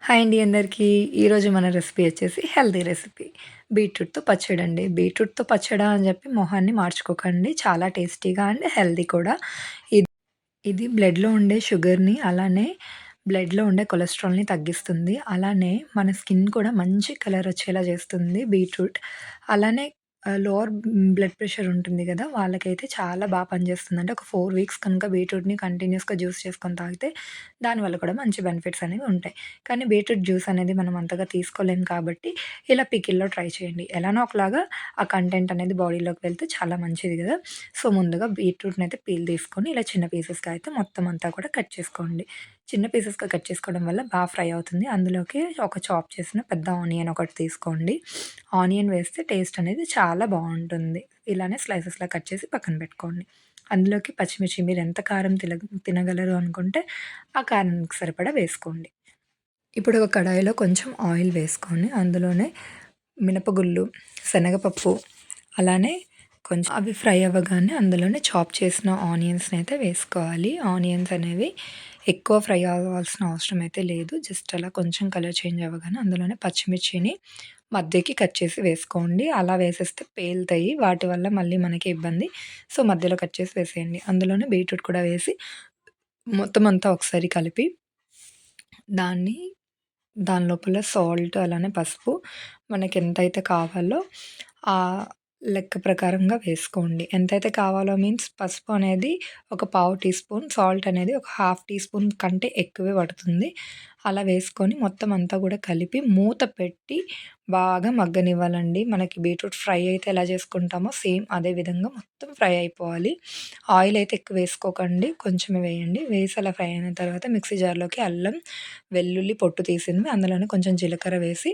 Hi అండి అందరికీ. ఈరోజు మన రెసిపీ వచ్చేసి హెల్తీ రెసిపీ. బీట్రూట్‌తో పచ్చడండి. బీట్రూట్‌తో పచ్చడా అని చెప్పి మొహాన్ని మార్చుకోకండి. చాలా టేస్టీగా అండ్ హెల్తీ కూడా. ఇది ఇది బ్లడ్‌లో ఉండే షుగర్‌ని, అలానే బ్లడ్‌లో ఉండే కొలెస్ట్రాల్‌ని తగ్గిస్తుంది. అలానే మన స్కిన్ కూడా మంచి కలర్ వచ్చేలా చేస్తుంది బీట్రూట్. అలానే లోవర్ బ్లడ్ ప్రెషర్ ఉంటుంది గదా! వాళ్ళకైతే చాలా పనిచేస్తుంది. అంటే ఒక 4 వీక్స్ కనుక బీట్రూట్‌ని కంటిన్యూయస్‌గా జ్యూస్ చేసుకొని తాగితే దానివల్ల కూడా మంచి బెనిఫిట్స్ అనేవి ఉంటాయి. కానీ బీట్రూట్ జ్యూస్ అనేది మనం అంతగా తీసుకోలేం కాబట్టి ఇలా పికిల్‌లో ట్రై చేయండి. ఎలానో ఒకలాగా ఆ కంటెంట్ అనేది బాడీలోకి వెళ్తే చాలా మంచిది గదా! సో, ముందుగా బీట్రూట్‌నయితే పీల్ తీసుకొని ఇలా చిన్న పీసెస్‌గా అయితే మొత్తం అంతా కూడా కట్ చేసుకోండి. చిన్న పీసెస్‌గా కట్ చేసుకోవడం వల్ల ఫ్రై అవుతుంది. అందులోకి ఒక చాప్ చేసిన పెద్ద ఆనియన్ ఒకటి తీసుకోండి. ఆనియన్ వేస్తే టేస్ట్ అనేది చాలా బావుంటుంది. ఇలానే స్లైసెస్‌లా కట్ చేసి పక్కన పెట్టుకోండి. అందులోకి పచ్చిమిర్చి మీరెంత కారం తినగలరు అనుకుంటే ఆ కారానికి సరిపడా వేసుకోండి. ఇప్పుడు ఒక కడాయిలో కొంచెం ఆయిల్ వేసుకొని అందులోనే మినపగుళ్ళు, శనగపప్పు, అలానే కొంచెం అవి ఫ్రై అవ్వగానే అందులోనే చాప్ చేసిన ఆనియన్స్‌నైతే వేసుకోవాలి. ఆనియన్స్ అనేవి ఎక్కువ ఫ్రై అవ్వాల్సిన అవసరం అయితే లేదు. జస్ట్ అలా కొంచెం కలర్ చేంజ్ అవ్వగానే అందులోనే పచ్చిమిర్చిని మధ్యకి కట్ చేసి వేసుకోండి. అలా వేసేస్తే పేలుతాయి. వాటి వల్ల మళ్ళీ మనకి ఇబ్బంది. సో, మధ్యలో కట్ చేసి వేసేయండి. అందులోనే బీట్రూట్ కూడా వేసి మొత్తం అంతా ఒకసారి కలిపి దాన్ని దాని లోపల సాల్ట్ అలానే పసుపు మనకెంతైతే కావాలో ఆ లెక్క ప్రకారంగా వేసుకోండి. ఎంతైతే కావాలో మీన్స్ పసుపు అనేది ఒక పావు టీ స్పూన్, సాల్ట్ అనేది ఒక హాఫ్ టీ స్పూన్ కంటే ఎక్కువే పడుతుంది. అలా వేసుకొని మొత్తం అంతా కూడా కలిపి మూత పెట్టి బాగా మగ్గనివ్వాలండి. మనకి బీట్రూట్ ఫ్రై అయితే ఎలా చేసుకుంటామో సేమ్ అదే విధంగా మొత్తం ఫ్రై అయిపోవాలి. ఆయిల్ అయితే ఎక్కువ వేసుకోకండి. కొంచెమే వేయండి. వేసి అలా ఫ్రై అయిన తర్వాత మిక్సీ జార్‌లోకి అల్లం, వెల్లుల్లి పొట్టు తీసింది అందులోనే కొంచెం జీలకర్ర వేసి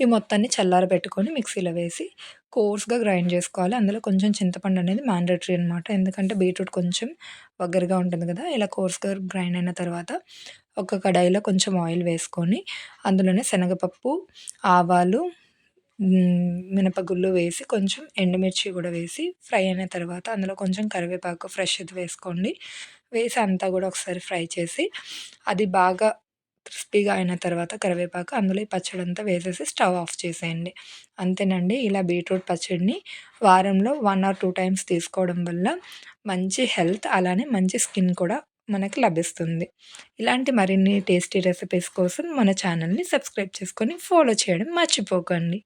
ఈ మొత్తాన్ని చల్లారబెట్టుకొని మిక్సీలో వేసి కోర్స్‌గా గ్రైండ్ చేసుకోవాలి. అందులో కొంచెం చింతపండు అనేది మ్యాండేటరీ అనమాట. ఎందుకంటే బీట్రూట్ కొంచెం వగరుగా ఉంటుంది కదా! ఇలా కోర్స్‌గా గ్రైండ్ అయిన తర్వాత ఒక కడాయిలో కొంచెం ఆయిల్ వేసుకొని అందులోనే శనగపప్పు, ఆవాలు, మినపగుళ్ళు వేసి కొంచెం ఎండుమిర్చి కూడా వేసి ఫ్రై అయిన తర్వాత అందులో కొంచెం కరివేపాకు ఫ్రెష్‌ది వేసుకోండి. వేసి అంతా కూడా ఒకసారి ఫ్రై చేసి అది బాగా క్రిస్పీగా అయిన తర్వాత కరివేపాకు అందులో ఈ పచ్చడంతా వేసేసి స్టవ్ ఆఫ్ చేసేయండి. అంతేనండి. ఇలా బీట్రూట్ పచ్చడిని వారంలో 1 ఆర్ 2 టైమ్స్ తీసుకోవడం వల్ల మంచి హెల్త్ అలానే మంచి స్కిన్ కూడా మనకు లభిస్తుంది. ఇలాంటి మరిన్ని టేస్టీ రెసిపీస్ కోసం మన ఛానల్‌ని సబ్స్క్రైబ్ చేసుకొని ఫాలో చేయడం మర్చిపోకండి.